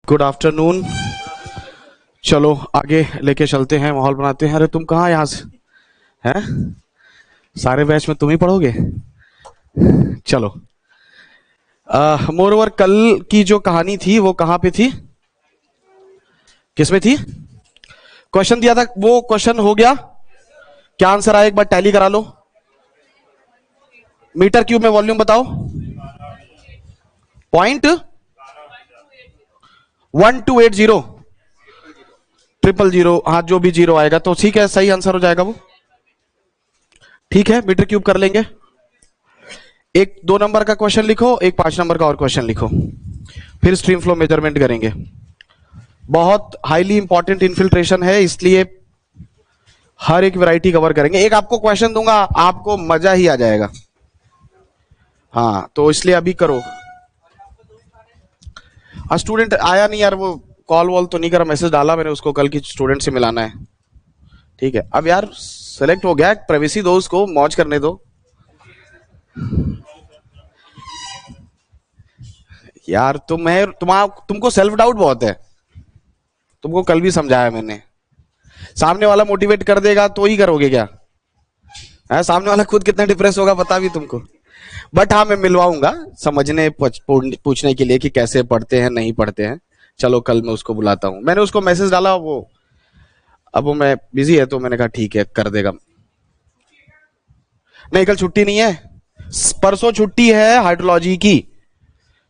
Good afternoon. चलो आगे लेके चलते हैं, माहौल बनाते हैं। अरे तुम कहाँ यहाँ से हैं? सारे बैच में तुम ही पढ़ोगे? चलो। मोरओवर कल की जो कहानी थी वो कहाँ पे थी, किसमें थी? क्वेश्चन दिया था, वो क्वेश्चन हो गया? क्या आंसर आया एक बार टैली करा लो। मीटर क्यूब में वॉल्यूम बताओ। 0.1280 000, हाँ जो भी जीरो आएगा तो ठीक है, सही आंसर हो जाएगा वो। ठीक है, मीटर क्यूब कर लेंगे। एक 2 नंबर का क्वेश्चन लिखो, एक 5 नंबर का और क्वेश्चन लिखो, फिर स्ट्रीम फ्लो मेजरमेंट करेंगे। बहुत हाईली इंपॉर्टेंट इन्फिल्ट्रेशन है, इसलिए हर एक वैरायटी कवर करेंगे। एक आपको क्वेश्चन दूंगा, आपको मजा ही आ जाएगा। हाँ तो इसलिए अभी करो। स्टूडेंट आया नहीं यार, वो कॉल वॉल तो नहीं करा, मैसेज डाला मैंने उसको, कल की स्टूडेंट से मिलाना है। ठीक है, अब यार सेलेक्ट हो गया, प्राइवेसी दो उसको, मौज करने दो यार। तुमको सेल्फ डाउट बहुत है, तुमको कल भी समझाया मैंने। सामने वाला मोटिवेट कर देगा तो ही करोगे क्या है? सामने वाला खुद कितना डिप्रेस होगा पता भी तुमको। बट हाँ मैं मिलवाऊंगा समझने पूछने के लिए कि कैसे पढ़ते हैं नहीं पढ़ते हैं। चलो कल मैं उसको बुलाता हूं, मैंने उसको मैसेज डाला, अब वो मैं बिजी है तो मैंने कहा ठीक है कर देगा। नहीं कल छुट्टी नहीं है, परसों छुट्टी है, हाइड्रोलॉजी की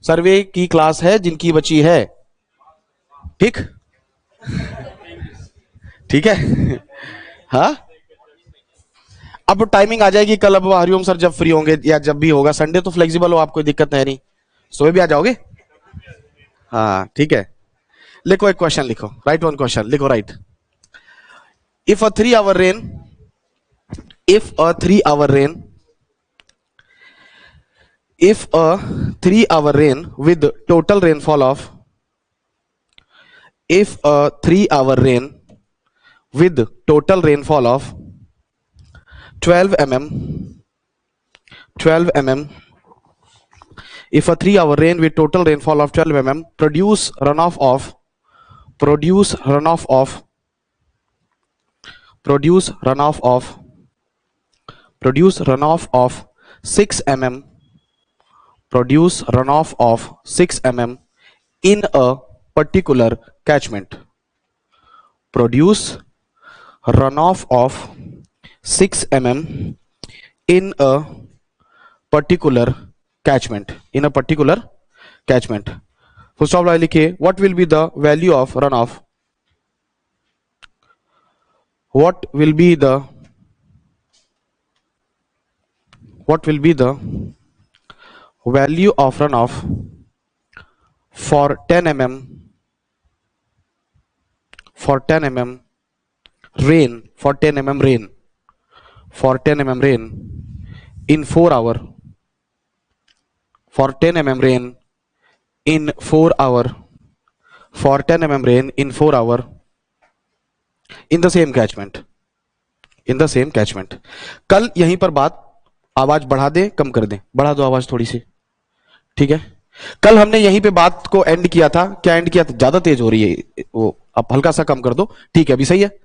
सर्वे की क्लास है जिनकी बची है। ठीक ठीक है हाँ अब टाइमिंग आ जाएगी कल। अब हरिओम सर जब फ्री होंगे या जब भी होगा, संडे तो फ्लेक्सिबल हो आप, कोई दिक्कत है नहीं, सुबह भी आ जाओगे। हाँ ठीक है, लिखो एक क्वेश्चन लिखो, राइट वन क्वेश्चन लिखो, right. If a 3 hour rain, if a 3 hour rain, if a 3 hour rain with total rainfall of, if a 3 hour rain with total rainfall of 12 mm, 12 mm, if a 3 hour rain with total rainfall of 12 mm produce runoff of 6 mm, produce runoff of 6 mm in a particular catchment, produce runoff of 6 mm in a particular catchment, in a particular catchment. Full stop लगा लिखिए, what will be the value of runoff, what will be the value of runoff for 10 mm, for 10 mm rain, for 10 mm rain, for 10 mm rain in 4 hour, for 10 mm rain in 4 hour, for 10 mm rain in 4 hour in the same catchment, in the same catchment. कल यहीं पर बात, आवाज बढ़ा दे कम कर दे, बढ़ा दो आवाज थोड़ी सी, ठीक है। कल हमने यहीं पे बात को एंड किया था, क्या एंड किया था? ज्यादा तेज हो रही है वो, अब हल्का सा कम कर दो, ठीक है अभी सही है।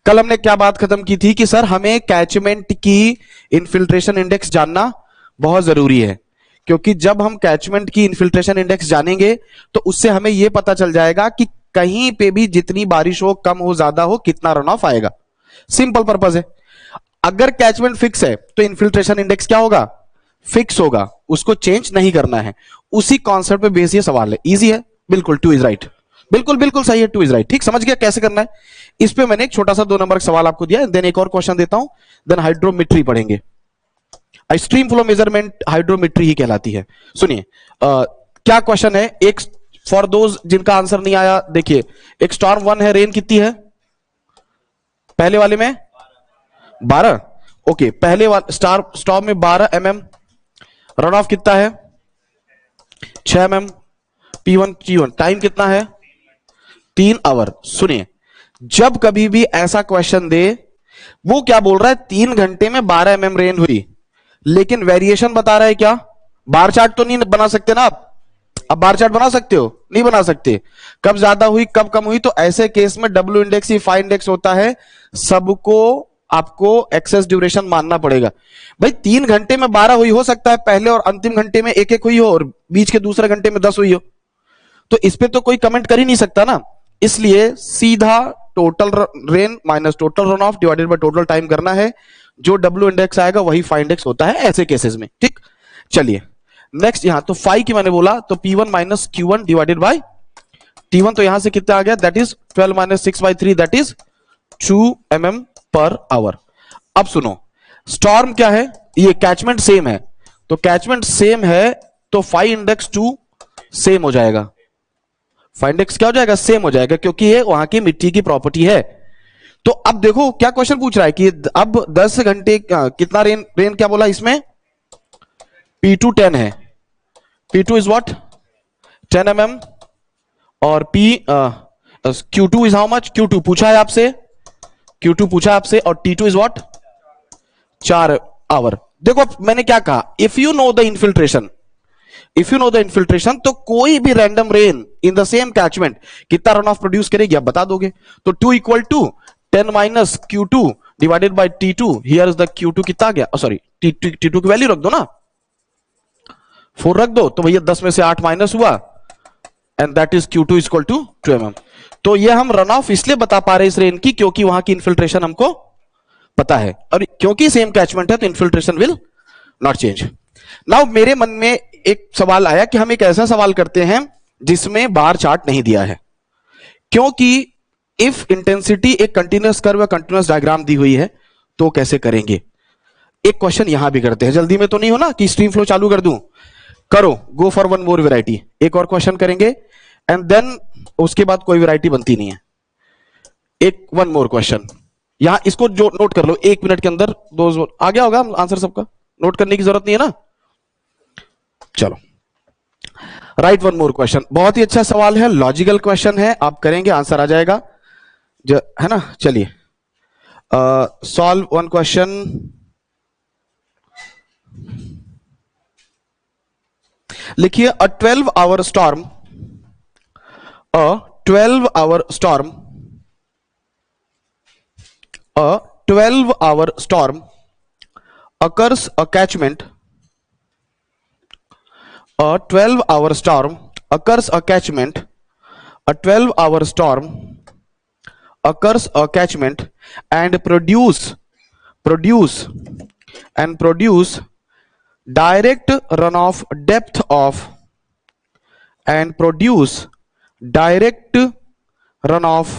कल हमने क्या बात खत्म की थी कि सर हमें कैचमेंट की इन्फिल्ट्रेशन इंडेक्स जानना बहुत जरूरी है, क्योंकि जब हम कैचमेंट की इन्फिल्ट्रेशन इंडेक्स जानेंगे तो उससे हमें यह पता चल जाएगा कि कहीं पे भी जितनी बारिश हो, कम हो, ज्यादा हो, कितना रन ऑफ आएगा। सिंपल पर्पज है। अगर कैचमेंट फिक्स है तो इन्फिल्ट्रेशन इंडेक्स क्या होगा? फिक्स होगा, उसको चेंज नहीं करना है। उसी कॉन्सेप्ट पे बेस ये सवाल है, इजी है बिल्कुल, 2 इज राइट, बिल्कुल बिल्कुल सही है, 2 इज राइट। ठीक समझ गया कैसे करना है? इस पे मैंने एक छोटा सा 2 नंबर का सवाल आपको दिया, देन एक और क्वेश्चन देता हूं, देन हाइड्रोमेट्री पढ़ेंगे। स्ट्रीम फ्लो मेजरमेंट हाइड्रोमेट्री ही कहलाती है। सुनिए क्या क्वेश्चन है, एक फॉर दोज जिनका आंसर नहीं आया, देखिए एक स्टॉर्म 1 है, रेन कितनी है पहले वाले में? 12। ओके, पहले वाले स्टॉर्म में 12 mm, रन ऑफ कितना है? 6 mm, P1 T1, टाइम कितना है? 3 आवर। सुनिए जब कभी भी ऐसा क्वेश्चन दे, वो क्या बोल रहा है? 3 घंटे में 12 mm रेन हुई, लेकिन वेरिएशन बता रहा है क्या? बार चार्ट तो नहीं बना सकते ना आप, अब बार चार्ट बना सकते हो? नहीं बना सकते। कब ज्यादा हुई कब कम हुई, तो ऐसे केस में डब्ल्यू इंडेक्स ही फाई इंडेक्स होता है, सबको आपको एक्सेस ड्यूरेशन मानना पड़ेगा। भाई 3 घंटे में 12 हुई, हो सकता है पहले और अंतिम घंटे में एक एक हुई हो और बीच के दूसरे घंटे में 10 हुई हो, तो इस पे तो कोई कमेंट कर ही नहीं सकता ना। इसलिए सीधा total rain minus total run of divided by total time करना है, जो डब्ल्यू इंडेक्स आएगा वही फाई इंडेक्स होता है ऐसे केसेस में। ठीक, चलिए नेक्स्ट। यहां तो फाई की मैंने बोला तो P1 minus Q1 divided by T1, तो यहां से कितना आ गया, that is 12 minus 6/3, that is 2 mm per hour. अब सुनो, स्टॉर्म क्या है, ये कैचमेंट सेम है, तो कैचमेंट सेम है तो फाई इंडेक्स 2 सेम हो जाएगा। फाई इंडेक्स क्या हो जाएगा, सेम हो जाएगा, क्योंकि ये वहां की मिट्टी की प्रॉपर्टी है। तो अब देखो क्या क्वेश्चन पूछ रहा है कि अब 10 घंटे कितना रेन, रेन क्या बोला इसमें, P2 10 है, P2 इज व्हाट 10 mm, और Q2 is how much, Q2 पूछा है आपसे, Q2 पूछा है आपसे, और T2 इज व्हाट 4 आवर। देखो मैंने क्या कहा, if you know the infiltration, if you know the infiltration, तो कोई भी random rain in the same catchment कितना रन ऑफ प्रोड्यूस करेगी आप बता दोगे। तो 2 equal to 10 minus Q2 divided by T2, here is the Q2 कितना आ गया, सॉरी T2 की वैल्यू रख दो ना, 4 रख दो, तो भैया 10 में से 8 माइनस हुआ, and that is Q2 equal to 2 mm। तो ये हम रन ऑफ इसलिए बता पा रहे इस रेन की, क्योंकि वहां की इनफिल्ट्रेशन हमको पता है, और क्योंकि सेम कैचमेंट है तो infiltration will not change. Now मेरे मन में एक सवाल आया कि हम एक ऐसा सवाल करते हैं जिसमें बार चार्ट नहीं दिया है, क्योंकि इफ इंटेंसिटी एक कंटिन्यूअस कर्व या कंटिन्यूअस डायग्राम दी हुई है तो कैसे करेंगे। एक क्वेश्चन यहां भी करते हैं, जल्दी में तो नहीं हो ना कि स्ट्रीम फ्लो चालू कर दूं, करो, go for one more variety, एक और क्वेश्चन करेंगे एंड देन उसके बाद कोई वैरायटी बनती नहीं है, एक वन मोर क्वेश्चन। यहां इसको जो नोट कर लो, 1 मिनट के अंदर दो आ गया होगा आंसर सबका, नोट करने की जरूरत नहीं है ना। चलो राइट वन मोर क्वेश्चन, बहुत ही अच्छा सवाल है, लॉजिकल क्वेश्चन है, आप करेंगे आंसर आ जाएगा, है ना। चलिए सॉल्व वन क्वेश्चन। लिखिए अ 12-hour storm, a 12-hour storm, a 12-hour storm occurs a catchment, a 12-hour storm occurs a catchment, a 12-hour storm occurs a catchment and produce direct runoff depth of and produce direct runoff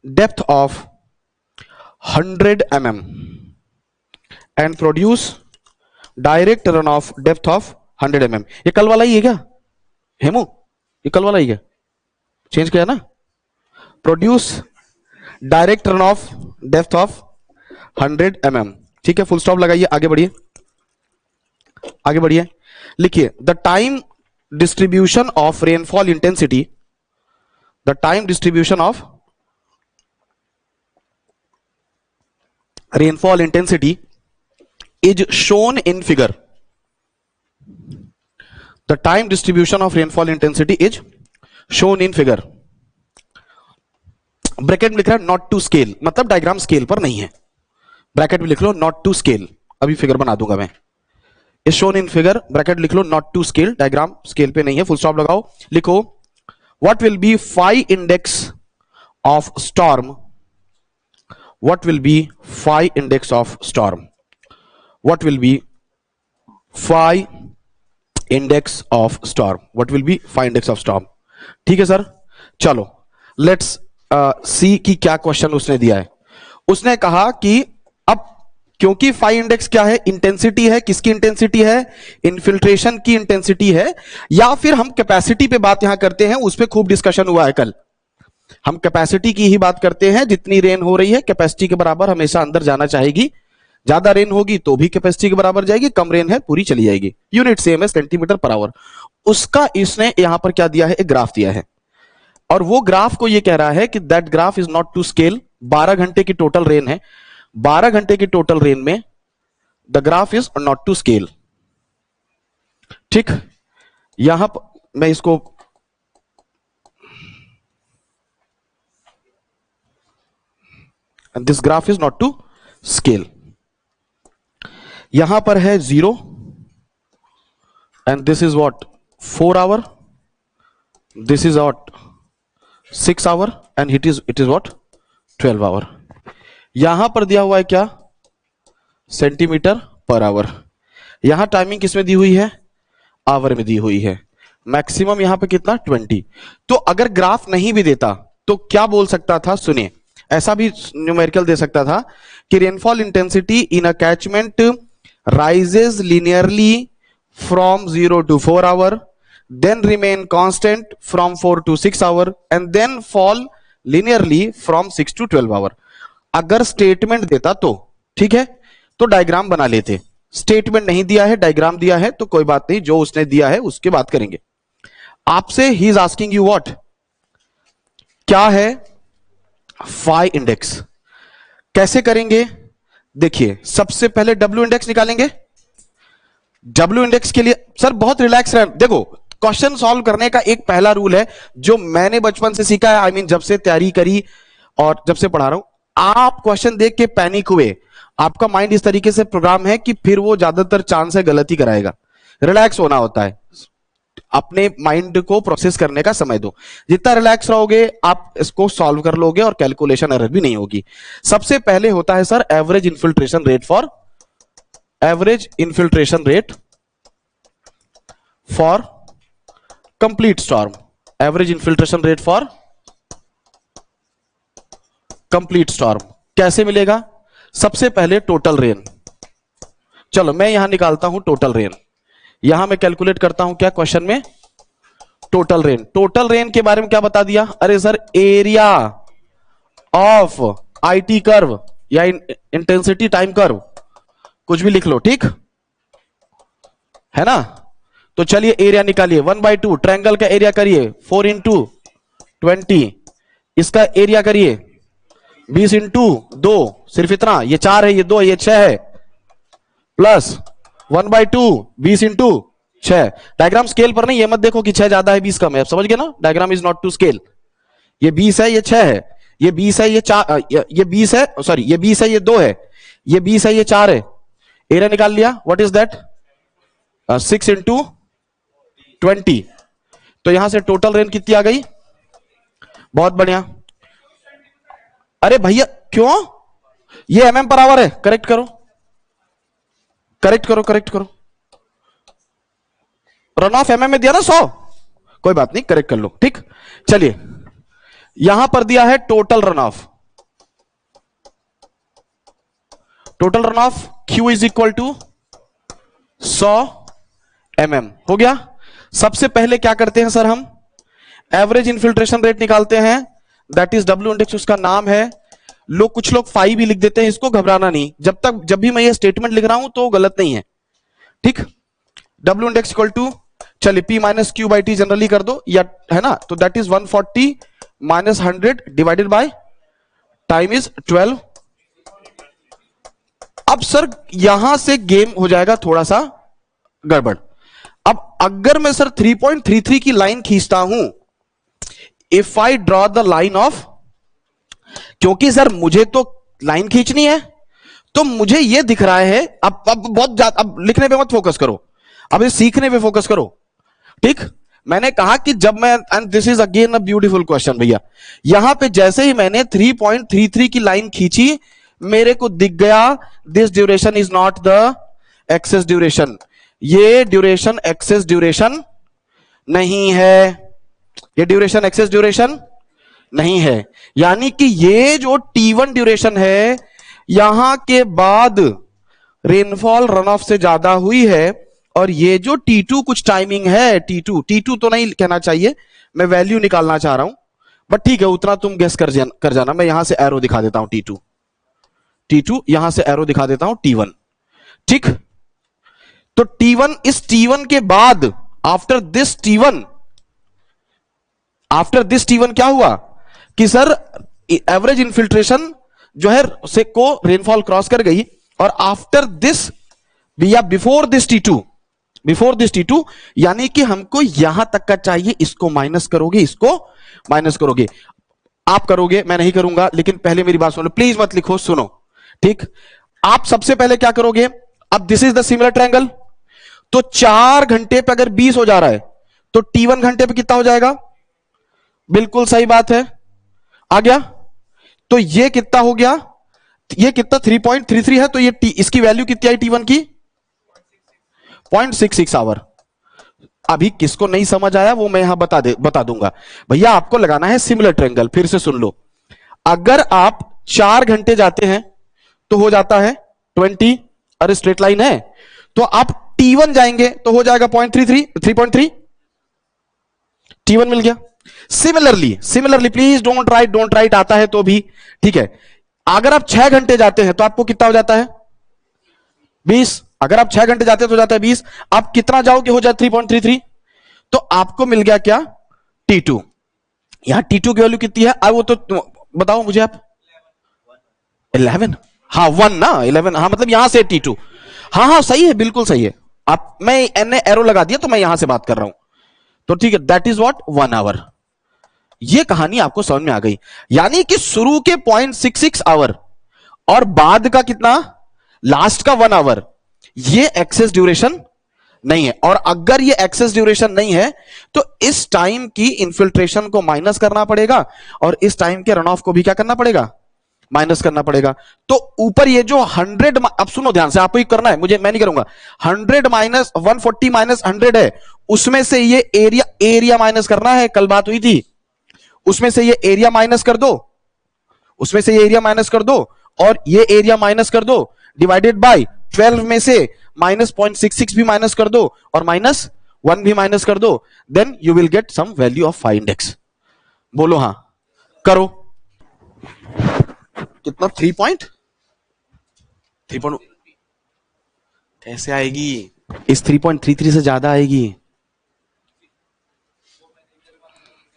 depth of 100 mm and produce direct runoff depth of 100 mm। ये कल वाला ही है क्या हेमू, ये कल वाला ही है, change किया ना, produce direct runoff depth of 100 mm। ठीक है, फुल स्टॉप लगाइए, आगे बढ़िए, आगे बढ़िए। लिखिए the time distribution of rainfall intensity, the time distribution of rainfall intensity is shown in figure, the time distribution of rainfall intensity is shown in figure. Bracket में लिख रहा है नॉट टू स्केल, मतलब डायग्राम स्केल पर नहीं है, bracket में लिख लो नॉट टू स्केल, अभी फिगर बना दूंगा मैं, is shown in figure, bracket लिख लो not to scale, diagram scale पे नहीं है, फुल स्टॉप लगाओ, लिखो what will be phi index of storm, what will be phi index of storm, what will be phi index of storm, what will be phi index of storm. ठीक है sir, चलो let's see कि क्या question उसने दिया है। उसने कहा कि अब क्योंकि फाई इंडेक्स क्या है, इंटेंसिटी है, किसकी इंटेंसिटी है, इनफिल्ट्रेशन की इंटेंसिटी है, या फिर हम कैपेसिटी पे बात यहां करते हैं, उस पर खूब डिस्कशन हुआ है कल, हम कैपेसिटी की ही बात करते हैं, जितनी रेन हो रही है कैपेसिटी के बराबर हमेशा अंदर जाना चाहेगी, ज्यादा रेन होगी तो भी कैपेसिटी के बराबर जाएगी, कम रेन है पूरी चली जाएगी, यूनिट सेम है सेंटीमीटर पर आवर। उसका इसने यहां पर क्या दिया है, एक ग्राफ दिया है, और वो ग्राफ को ये कह रहा है कि that graph is not to scale, 12 घंटे की टोटल रेन है, 12 घंटे की टोटल रेन में the graph is not to scale. ठीक, यहां पर मैं इसको this graph is not to scale. यहां पर है 0 and this is what 4 hour, this is what 6 hour and it is what 12 hour. यहां पर दिया हुआ है क्या, सेंटीमीटर पर आवर। यहां टाइमिंग किसमें दी हुई है, आवर में दी हुई है। मैक्सिमम यहां पे कितना 20। तो अगर ग्राफ नहीं भी देता तो क्या बोल सकता था, सुनिए, ऐसा भी न्यूमेरिकल दे सकता था कि rainfall intensity in a catchment rises linearly from 0 to 4 hour, then remain constant from 4 to 6 hour and then fall linearly from 6 to 12 hour। अगर स्टेटमेंट देता तो ठीक है, तो डायग्राम बना लेते। स्टेटमेंट नहीं दिया है, डायग्राम दिया है, तो कोई बात नहीं, जो उसने दिया है उसके बात करेंगे। आपसे he is asking you what, क्या है फाई इंडेक्स। कैसे करेंगे, देखिए सबसे पहले डब्ल्यू इंडेक्स निकालेंगे। डब्ल्यू इंडेक्स के लिए सर बहुत रिलैक्स रहना। देखो क्वेश्चन सॉल्व करने का एक पहला रूल है जो मैंने बचपन से सीखा है, आई मीन जब से तैयारी करी और जब से पढ़ा रहा हूं। आप क्वेश्चन देख के पैनिक हुए, आपका माइंड इस तरीके से प्रोग्राम है कि फिर वो ज्यादातर चांस है गलती कराएगा। रिलैक्स होना होता है, अपने माइंड को प्रोसेस करने का समय दो। जितना रिलैक्स रहोगे आप इसको सॉल्व कर लोगे और कैलकुलेशन एरर भी नहीं होगी। सबसे पहले होता है sir average infiltration rate for, average infiltration rate for complete storm, average infiltration rate for complete storm कैसे मिलेगा, सबसे पहले टोटल रेन। चलो मैं यहां निकालता हूं टोटल रेन, यहां मैं कैलकुलेट करता हूं क्या क्वेश्चन में, टोटल रेन। टोटल रेन के बारे में क्या बता दिया, अरे sir area of IT curve या इंटेंसिटी टाइम कर्व, कुछ भी लिख लो, ठीक है ना। तो चलिए एरिया निकालिए, 1/2 ट्रायंगल का एरिया करिए 4 into 20, इसका एरिया करिए 20 into 2, सिर्फ इतना, ये 4 है, ये 2 है, ये 6 है, प्लस 1/2 20 into 6। डायग्राम स्केल पर नहीं, ये मत देखो कि 6 ज्यादा है 20 कम है, आप समझ गए ना, diagram is not to scale. ये 20 है, ये 6 है, ये 20 है, ये 4, ये 20 है, सॉरी ये 20 है, ये 2 है, ये 20 है, ये 4 है। एरिया निकाल लिया, व्हाट इज दैट 6 into 20। तो यहां से टोटल रेन कितनी आ गई, बहुत बढ़िया। अरे भैया क्यों, ये एमएम पर आवर है, करेक्ट करो करेक्ट करो करेक्ट करो, रन ऑफ एमएम में दिया ना 100, कोई बात नहीं करेक्ट कर लो, ठीक। चलिए यहां पर दिया है total run off, total run off Q is equal to 100 mm हो गया। सबसे पहले क्या करते हैं सर, हम एवरेज इन्फिल्ट्रेशन रेट निकालते हैं, दैट इज डब्ल्यू इंडेक्स, उसका नाम है। लोग कुछ लोग फाई भी लिख देते हैं, इसको घबराना नहीं, जब भी मैं ये स्टेटमेंट लिख रहा हूं तो गलत नहीं है, ठीक। डब्ल्यू इंडेक्स इक्वल टू, चलिए P minus Q by T generally कर दो, या है ना, तो that is 140 minus 100 divided by time is 12। अब सर यहां से गेम हो जाएगा थोड़ा सा गड़बड़। अब अगर मैं सर 3.33 की लाइन खींचता हूं, if I draw the line of, क्योंकि सर मुझे तो लाइन खींचनी है, तो मुझे ये दिख रहा है, अब बहुत ज्यादा, अब लिखने पे मत फोकस करो, अब इस सीखने पे फोकस करो, ठीक। मैंने कहा कि जब मैं, and this is again a beautiful question भैया, यहां पे जैसे ही मैंने 3.33 की लाइन खींची, मेरे को दिख गया this duration is not the excess duration, ये ड्यूरेशन एक्सेस ड्यूरेशन नहीं है, ये ड्यूरेशन एक्सेस ड्यूरेशन नहीं है। यानी कि ये जो T1 ड्यूरेशन है, यहां के बाद रेनफॉल रन ऑफ से ज्यादा हुई है, और ये जो T2 कुछ टाइमिंग है, T2 तो नहीं कहना चाहिए, मैं वैल्यू निकालना चाह रहा हूं, बट ठीक है उतना तुम गेस कर जाना। मैं यहां से एरो दिखा देता हूं T2, यहां से एरो दिखा देता हूं T1, ठीक। तो T1, इस T1 के बाद आफ्टर दिस T1 क्या हुआ कि सर एवरेज इन्फिल्ट्रेशन जो है से को रेनफॉल क्रॉस कर गई, और आफ्टर दिस या before this T2 before this T2, यानी कि हमको यहां तक का चाहिए, इसको माइनस करोगे, इसको माइनस करोगे, आप करोगे, मैं नहीं करूंगा, लेकिन पहले मेरी बात सुनो, प्लीज मत लिखो, सुनो, ठीक। आप सबसे पहले क्या करोगे, अब this is the similar triangle, तो 4 घंटे पे अगर 20 हो जा रहा है तो T1 घंटे पे कितना हो जाएगा, बिल्कुल सही बात है, आ गया। तो ये कितना हो गया, ये कितना 3.33 है, तो ये इसकी वैल्यू कितनी आई T1 की, 0.66 आवर। अभी किसको नहीं समझ आया वो मैं यहां बता दूंगा। भैया आपको लगाना है सिमिलर ट्रायंगल, फिर से सुन लो, अगर आप 4 घंटे जाते हैं तो हो जाता है 20, अरे स्ट्रेट लाइन है, तो आप T1 जाएंगे तो हो जाएगा 3.3 T1 मिल गया। सिमिलरली प्लीज डोंट राइट, आता है तो भी ठीक है। अगर आप 6 घंटे जाते हैं तो आपको कितना हो जाता है, 20, अगर आप 6 घंटे जाते हैं तो हो जाता है 20, आप कितना जाओगे हो जाए 3.33, तो आपको मिल गया क्या, T2। यहां T2 की वैल्यू कितनी है, वो तो बताओ मुझे आप, 11, हाँ 1 ना, 11, हाँ मतलब यहां से T2, हाँ सही है, बिल्कुल सही है। आप, मैंने एरो लगा दिया तो मैं यहां से बात कर रहा हूं, तो ठीक है, दैट इज व्हाट 1 आवर। ये कहानी आपको समझ में आ गई, यानी कि शुरू के 0.66 आवर और बाद का कितना, लास्ट का 1 आवर, ये एक्सेस ड्यूरेशन नहीं है। और अगर ये एक्सेस ड्यूरेशन नहीं है तो इस टाइम की इन्फिल्ट्रेशन को माइनस करना पड़ेगा और इस टाइम के रन ऑफ को भी क्या करना पड़ेगा, माइनस करना पड़ेगा। तो ऊपर ये जो 100, अब सुनो ध्यान से, आपको ही करना है, मैं नहीं करूंगा, 100 माइनस 140 माइनस 100 है, उसमें से ये एरिया माइनस करना है, कल बात हुई थी, उसमें से ये एरिया माइनस कर दो, उसमें से ये एरिया माइनस कर दो और ये एरिया माइनस कर दो, डिवाइडेड बाय 12 में से माइनस 0.66 भी माइनस कर दो और माइनस 1 भी माइनस कर दो, then you will get some value of phi index. बोलो हाँ, करो, कितना 3.3 कैसे आएगी, इस 3.33 से ज्यादा आएगी।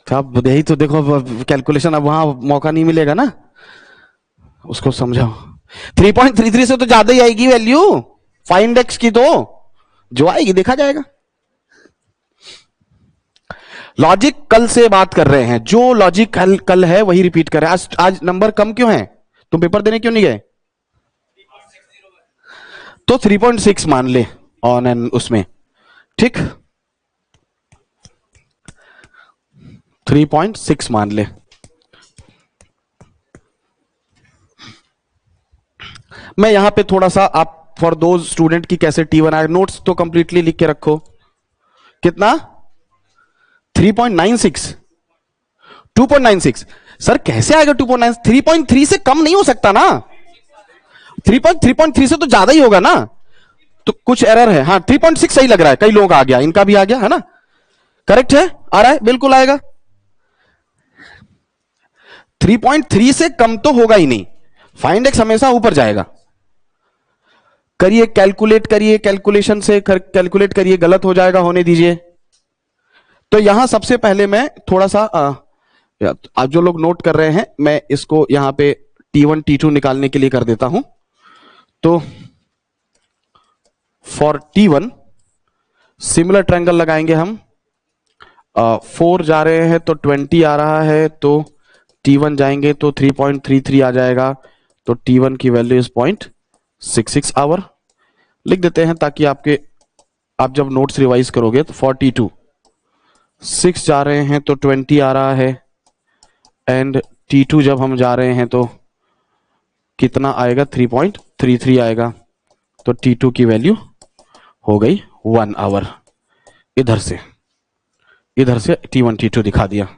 अब यही तो देखो, कैलकुलेशन अब वहां मौका नहीं मिलेगा ना, उसको समझाओ। 3.33 से तो ज्यादा ही आएगी वैल्यू फाई इंडेक्स की, तो जो आएगी देखा जाएगा। लॉजिक कल से बात कर रहे हैं, जो लॉजिक कल है वही रिपीट कर रहे हैं। आज नंबर कम क्यों है, तुम पेपर देने क्यों नहीं गए, तो 3.6 मान ले ऑन एंड उसमें, ठीक, 3.6 मान ले। मैं यहां पे थोड़ा सा, आप फॉर दोज स्टूडेंट की कैसे T1 आएगा, नोट्स तो कंप्लीटली लिख के रखो, कितना 3.96, 2.96, सर कैसे आएगा 2.9, 3.3 से कम नहीं हो सकता ना, 3.3 से तो ज्यादा ही होगा ना, तो कुछ एरर है। हाँ 3.6 सही लग रहा है, कई लोग आ गया, इनका भी आ गया है ना, करेक्ट है, आ रहा है, बिल्कुल आएगा। 3.3 से कम तो होगा ही नहीं, फाइंड इंडेक्स हमेशा ऊपर जाएगा। करिए, कैलकुलेट करिए, कैलकुलेशन से कैलकुलेट करिए, गलत हो जाएगा, होने दीजिए। तो यहां सबसे पहले मैं थोड़ा सा आप जो लोग नोट कर रहे हैं, मैं इसको यहां पे T1 T2 निकालने के लिए कर देता हूं। तो फॉर T1 सिमिलर ट्रायंगल लगाएंगे हम, 4 जा रहे हैं तो 20 आ रहा है, तो T1 जाएंगे तो 3.33 आ जाएगा, तो T1 की वैल्यू इज 0.66 आवर लिख देते हैं, ताकि आप जब नोट्स रिवाइज करोगे तो 42 6 जा रहे हैं तो 20 आ रहा है, एंड T2 जब हम जा रहे हैं तो कितना आएगा, 3.33 आएगा, तो T2 की वैल्यू हो गई 1 आवर। इधर से T1 T2 दिखा दिया।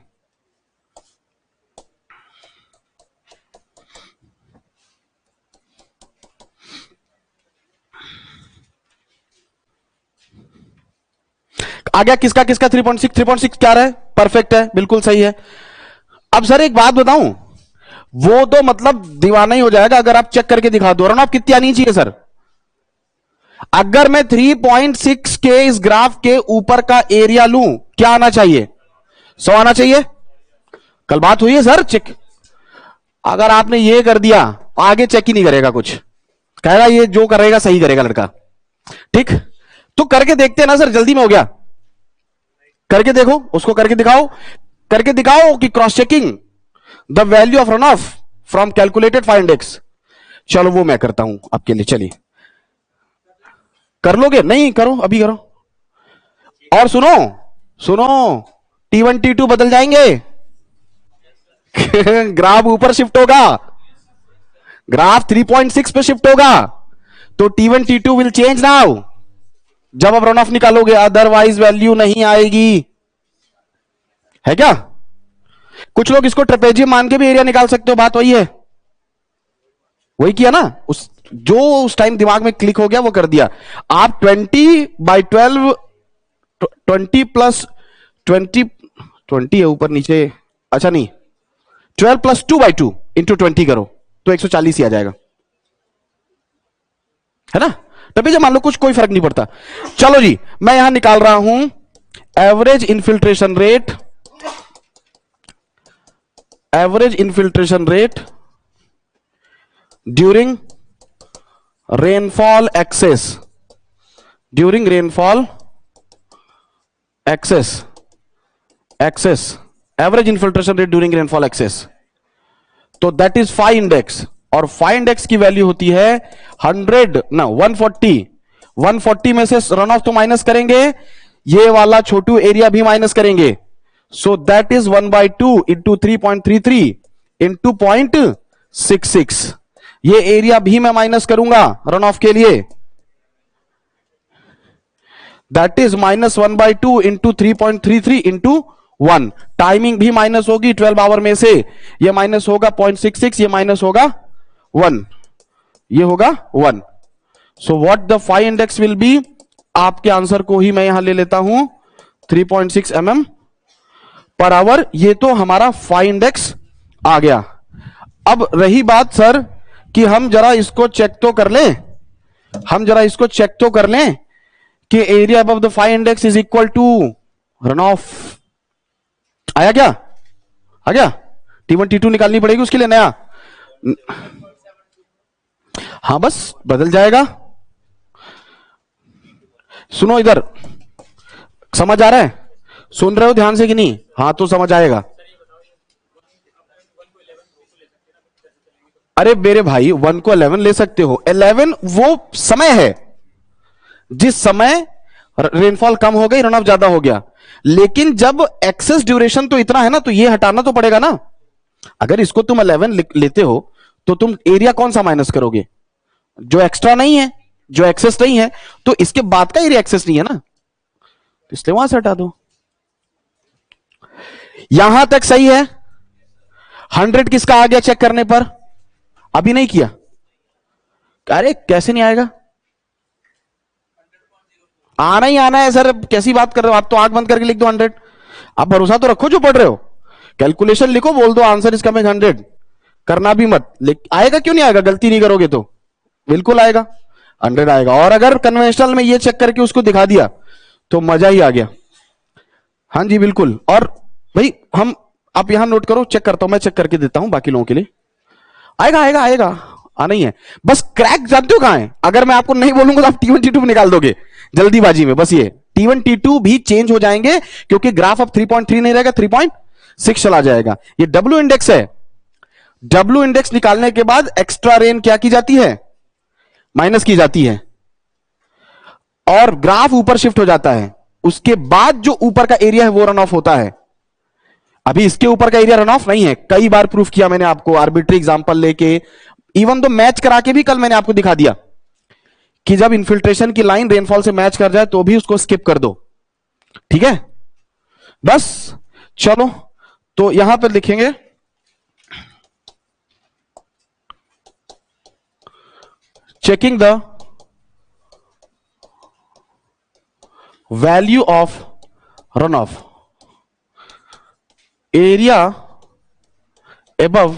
आ गया किसका 3.6 क्या रहा है, परफेक्ट है, बिल्कुल सही है। अब सर एक बात बताऊं, वो तो मतलब दीवाना ही हो जाएगा अगर आप चेक करके दिखा दो, रन ऑफ कितनी आनी चाहिए सर, अगर मैं 3.6 के इस ग्राफ के ऊपर का एरिया लूं, क्या आना चाहिए, 100 आना चाहिए। कल बात हुई है सर, चेक, अगर आपने ये कर दिया आगे चेक ही नहीं करेगा कुछ, कहेगा ये जो करेगा सही करेगा लड़का, ठीक। तो करके देखते हैं ना सर, जल्दी में हो गया, करके देखो, उसको करके दिखाओ, करके दिखाओ कि cross checking the value of run of from calculated five index. चलो वो मैं करता हूं आपके लिए, चलिए कर लोगे? नहीं करो, अभी करो। और सुनो सुनो, T1 T2 बदल जाएंगे। ग्राफ ऊपर शिफ्ट होगा, ग्राफ 3.6 पे शिफ्ट होगा, तो T1 T2 will change now जब आप रन ऑफ निकालोगे, अदरवाइज वैल्यू नहीं आएगी। है क्या? कुछ लोग इसको ट्रेपेजियम मान के भी एरिया निकाल सकते हो, बात वही है, वही किया ना, उस जो उस टाइम दिमाग में क्लिक हो गया वो कर दिया। आप 20/12, 20 है ऊपर नीचे, अच्छा नहीं, 12 + 2/2 इंटू 20 करो तो 140 ही आ जाएगा, है ना? तभी जब मान लो कुछ कोई फर्क नहीं पड़ता। चलो जी, मैं यहां निकाल रहा हूं average infiltration rate, average infiltration rate during rainfall excess, during rainfall excess, excess, average infiltration rate during rainfall excess, तो दैट इज फाइव इंडेक्स, और फाइव इंडेक्स की वैल्यू होती है 100 ना 140। 140 में से रन ऑफ तो माइनस करेंगे, ये वाला छोटू एरिया भी माइनस करेंगे, so that is 1/2 into 3.33 into 0.66। ये एरिया भी मैं माइनस करूंगा रन ऑफ के लिए, that is -1/2 into 3.33 into 1। Timing भी माइनस होगी 12 आवर में से, ये माइनस होगा 0.66, ये माइनस होगा 1, ये होगा 1। So what the phi index will be, आपके आंसर को ही मैं यहां ले लेता हूं 3.6 mm पर आवर, ये तो हमारा फाइव इंडेक्स आ गया। अब रही बात सर कि हम जरा इसको चेक तो कर लें, हम जरा इसको चेक तो कर लें कि area above the phi index is equal to run off. आया क्या? आ गया? T1 T2 निकालनी पड़ेगी उसके लिए नया, हाँ बस बदल जाएगा। सुनो इधर, समझ आ रहा है? सुन रहे हो ध्यान से कि नहीं? हाँ तो समझ आएगा। अरे मेरे भाई 1 को 11 ले सकते हो, 11 वो समय है जिस समय रेनफॉल कम हो गई, रन ऑफ ज्यादा हो गया, लेकिन जब एक्सेस ड्यूरेशन तो इतना है ना, तो ये हटाना तो पड़ेगा ना। अगर इसको तुम 11 लेते हो तो तुम एरिया कौन सा माइनस करोगे? जो एक्स्ट्रा नहीं है, जो एक्सेस नहीं है, तो इसके बाद का एरिया एक्सेस नहीं है ना, इसलिए वहां से हटा दो। यहां तक सही है? 100 किसका आ गया चेक करने पर? अभी नहीं किया? अरे कैसे नहीं आएगा? आना ही आना है सर, कैसी बात कर रहे हो आप? तो आंख बंद करके लिख दो 100। आप भरोसा तो रखो जो पढ़ रहे हो, कैलकुलेशन लिखो, बोल दो आंसर इज कमिंग 100, करना भी मत। आएगा क्यों नहीं आएगा? गलती नहीं करोगे तो बिल्कुल आएगा, 100 आएगा। और अगर कन्वेंशनल में ये चेक करके उसको दिखा दिया तो मजा ही आ गया। हाँ जी बिल्कुल। और भाई हम, आप यहां नोट करो, चेक करता हूं, मैं चेक करके देता हूं बाकी लोगों के लिए। आएगा आएगा आएगा, आना ही है। बस क्रैक जानते हो कहां है? अगर मैं आपको नहीं बोलूंगा तो आप T1 T2 निकाल दोगे जल्दीबाजी में। बस ये T1 T2 भी चेंज हो जाएंगे, क्योंकि ग्राफ अब 3.3 नहीं रहेगा, 3.6 चला जाएगा। ये W इंडेक्स है, W इंडेक्स निकालने के बाद एक्स्ट्रा रेन क्या की जाती है? माइनस की जाती है, और ग्राफ ऊपर शिफ्ट हो जाता है। उसके बाद जो ऊपर का एरिया है वो रन ऑफ होता है। अभी इसके ऊपर का एरिया रन ऑफ नहीं है, कई बार प्रूफ किया मैंने आपको, आर्बिट्री एग्जांपल लेके, इवन तो मैच करा के भी कल मैंने आपको दिखा दिया कि जब इन्फिल्ट्रेशन की लाइन रेनफॉल से मैच कर जाए तो भी उसको स्किप कर दो। ठीक है, बस चलो तो यहां पर लिखेंगे checking the value of run of area above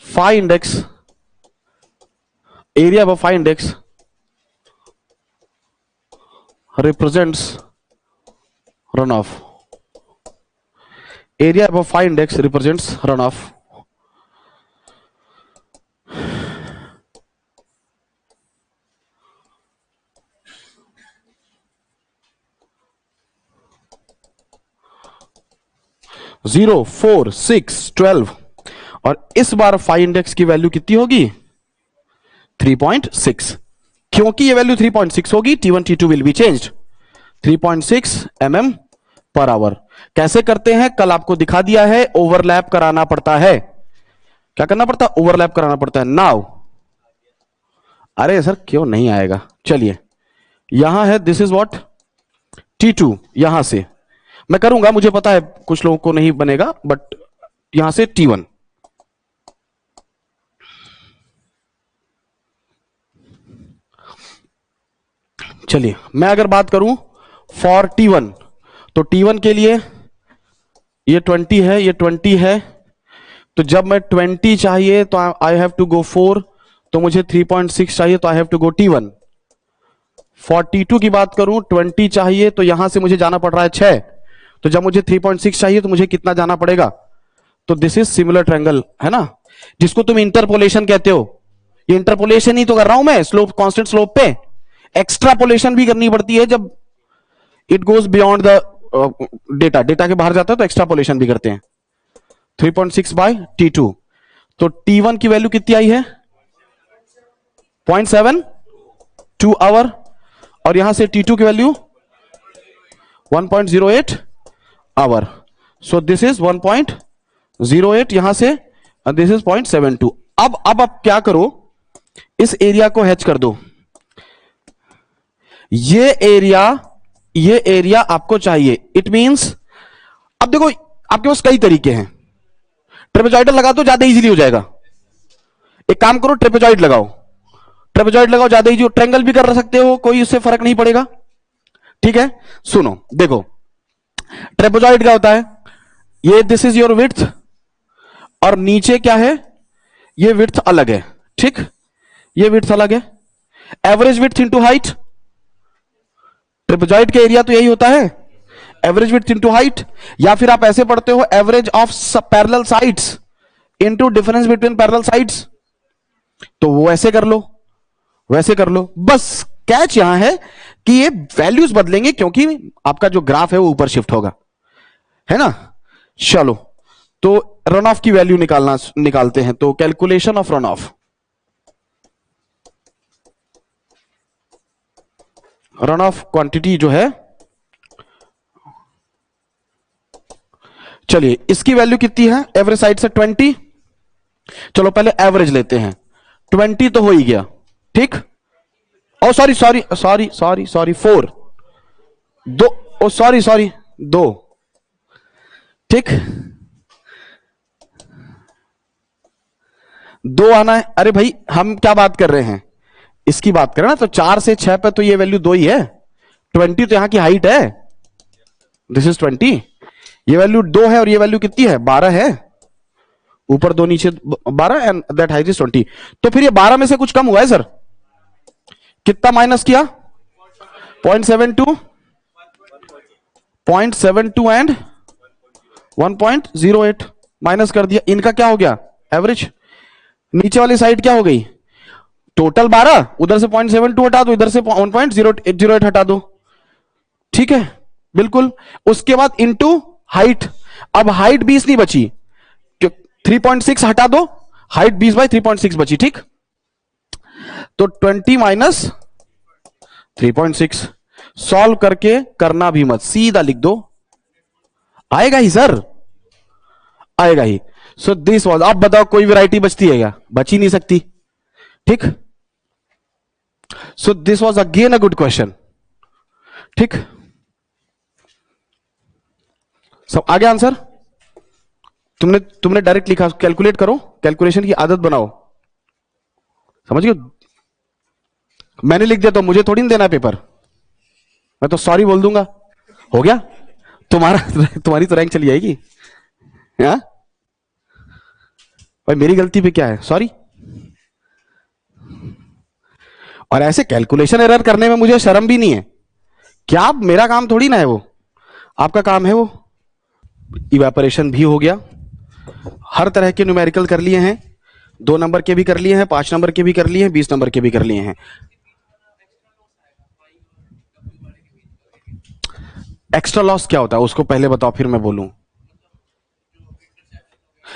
5 index, area above 5 index represents runoff. Area above 5 index represents runoff. 0, 4, 6, 12 और इस बार फाई इंडेक्स की वैल्यू कितनी होगी 3.6। क्योंकि ये वैल्यू 3.6 होगी T1 T2 will be changed 3.6 mm per hour. कैसे करते हैं कल आपको दिखा दिया है, ओवरलैप कराना पड़ता है। क्या करना पड़ता है ओवरलैप कराना पड़ता है। नाउ अरे सर क्यों नहीं आएगा, चलिए यहां है दिस इज व्हाट T2, यहां से मैं करूंगा, मुझे पता है कुछ लोगों को नहीं बनेगा, बट यहां से T1 चलिए मैं अगर बात करूं फॉर T1 तो T1 के लिए ये 20 है, ये 20 है, तो जब मैं 20 चाहिए तो आई हैव टू गो 4, तो मुझे 3.6 चाहिए तो I have to go T1। 42 की बात करूं 20 चाहिए तो यहां से मुझे जाना पड़ रहा है 6, तो जब मुझे 3.6 चाहिए तो मुझे कितना जाना पड़ेगा, तो दिस इज सिमिलर ट्रायंगल है ना, जिसको तुम इंटरपोलेशन कहते हो। ये इंटरपोलेशन ही तो कर रहा हूं मैं, स्लोप कांस्टेंट स्लोप पे एक्स्ट्रापोलेशन भी करनी पड़ती है जब it goes beyond the data के बाहर जाता है तो एक्स्ट्रापोलेशन भी करते हैं। 3.6 बाय T2, तो T1 की वैल्यू कितनी आई है 0.72 आवर और यहां से T2 की वैल्यू 1.08 आवर। सो दिस इज 1.08 यहां से, दिस इज 0.72। अब आप क्या करो, इस एरिया को हैच कर दो। ये एरिया आपको चाहिए, इट मींस अब देखो आपके पास कई तरीके हैं, ट्रेपेजॉइडल लगा दो ज्यादा इजीली हो जाएगा। एक काम करो ट्रेपेजॉइड लगाओ, ज्यादा इजी, ट्रायंगल भी कर सकते हो, कोई इससे फर्क नहीं पड़ेगा। ठीक है सुनो देखो, ट्रेपेजॉइड क्या होता है, ये दिस इज योर विड्थ और नीचे क्या है, ये विड्थ अलग है, ठीक, ये विड्थ अलग है, average width into height. Trapezoid का एरिया तो यही होता है, एवरेज विड्थ इंटू हाइट, या फिर आप ऐसे पढ़ते हो average of parallel sides into difference between parallel sides, तो वो ऐसे कर लो, वैसे कर लो। बस कैच यहां है कि ये वैल्यूज बदलेंगे क्योंकि आपका जो ग्राफ है वो ऊपर शिफ्ट होगा, है ना। चलो तो रन ऑफ की वैल्यू निकालते हैं, तो calculation of run of, run of quantity जो है, चलिए इसकी वैल्यू कितनी है एवरेज साइड से 20, चलो पहले एवरेज लेते हैं, 20 तो हो ही गया, ठीक। ओ सॉरी 4, दो, ओ सॉरी 2, ठीक, 2 आना है। अरे भाई हम क्या बात कर रहे हैं, इसकी बात करें ना, तो 4 से 6 पे तो ये वैल्यू 2 ही है, 20 तो यहां की हाइट है, दिस इज 20, ये वैल्यू 2 है और ये वैल्यू कितनी है 12 है, ऊपर 2 नीचे 12 एंड दैट हाइट इज 20। तो फिर ये 12 में से कुछ कम हुआ है सर, कितना माइनस किया 0.72, 0.72 एंड 1.08 माइनस कर दिया, इनका क्या हो गया एवरेज। नीचे वाली साइड क्या हो गई, टोटल 12, उधर से 0.72 हटा दो, इधर से 1.08 हटा दो, ठीक है बिल्कुल। उसके बाद इंटू हाइट, अब हाइट 20 नहीं बची, 3.6 हटा दो, हाइट 20 बाई 3.6 बची, ठीक। तो 20 माइनस 3.6, सॉल्व करके करना भी मत, सीधा लिख दो, आएगा ही सर, आएगा ही। सो दिस वाज, आप बताओ कोई वैरायटी बचती है क्या, बच ही नहीं सकती, ठीक। So this was again a good question, ठीक। सब आ गया आंसर, तुमने डायरेक्ट लिखा, कैलकुलेट करो, कैलकुलेशन की आदत बनाओ, समझ गए। मैंने लिख दिया तो मुझे थोड़ी ना देना पेपर, मैं तो सॉरी बोल दूंगा, हो गया तुम्हारी तो रैंक चली जाएगी, हाँ भाई मेरी गलती पे क्या है, सॉरी। और ऐसे कैलकुलेशन एरर करने में मुझे शर्म भी नहीं है, क्या मेरा काम थोड़ी ना है वो, आपका काम है वो। इवेपोरेशन भी हो गया, हर तरह के न्यूमेरिकल कर लिए हैं, 2 नंबर के भी कर लिए हैं, 5 नंबर के भी कर लिए हैं, 20 नंबर के भी कर लिए हैं। एक्स्ट्रा लॉस क्या होता है उसको पहले बताओ फिर मैं बोलूं।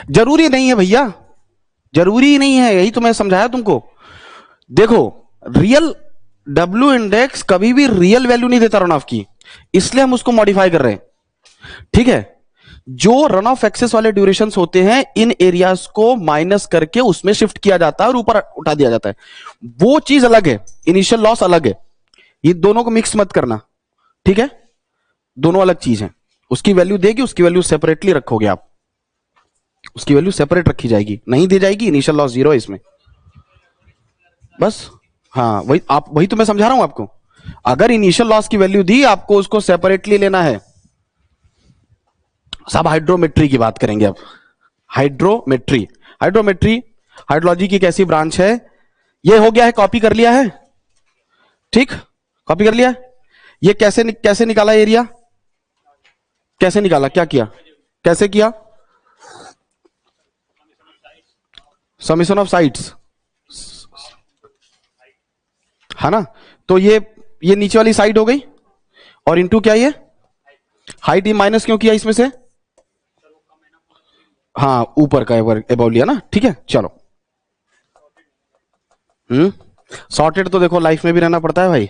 जरूरी नहीं है भैया, जरूरी नहीं है, यही तो मैं समझाया तुमको। देखो, रियल डब्ल्यू इंडेक्स कभी भी रियल वैल्यू नहीं देता रन ऑफ की, इसलिए हम उसको मॉडिफाई कर रहे हैं। ठीक है, जो रन ऑफ एक्सेस वाले ड्यूरेशंस होते हैं, इन एरियाज को माइनस करके उसमें शिफ्ट किया जाता है और ऊपर उठा दिया जाता है, वो चीज अलग है, इनिशियल लॉस अलग है। ये दोनों को मिक्स मत करना, ठीक है, दोनों अलग चीज है। उसकी वैल्यू देगी, उसकी वैल्यू सेपरेटली रखोगे आप, उसकी वैल्यू सेपरेट रखी जाएगी, नहीं दी जाएगी, इनिशियल लॉस 0 है इसमें, बस। हाँ, वही तो मैं समझा रहा हूं आपको। अगर इनिशियल लॉस की वैल्यू दी, आपको उसको सेपरेटली लेना है। सब हाइड्रोमेट्री की बात करेंगे अब। हाइड्रोमेट्री, हाइड्रोमेट्री हाइड्रोलॉजी की कैसी ब्रांच है? ये हो गया है, कॉपी कर लिया है, ठीक, कॉपी कर लिया। ये कैसे निकाला एरिया, कैसे निकाला, क्या किया, कैसे किया? समेशन ऑफ साइड्स, है ना? तो ये नीचे वाली साइड हो गई, और इंटू क्या ये हाइट, ही माइनस क्यों किया इसमें से? हाँ, ऊपर का एबव लिया ना, ठीक है, चलो। सॉर्टेड तो देखो लाइफ में भी रहना पड़ता है भाई।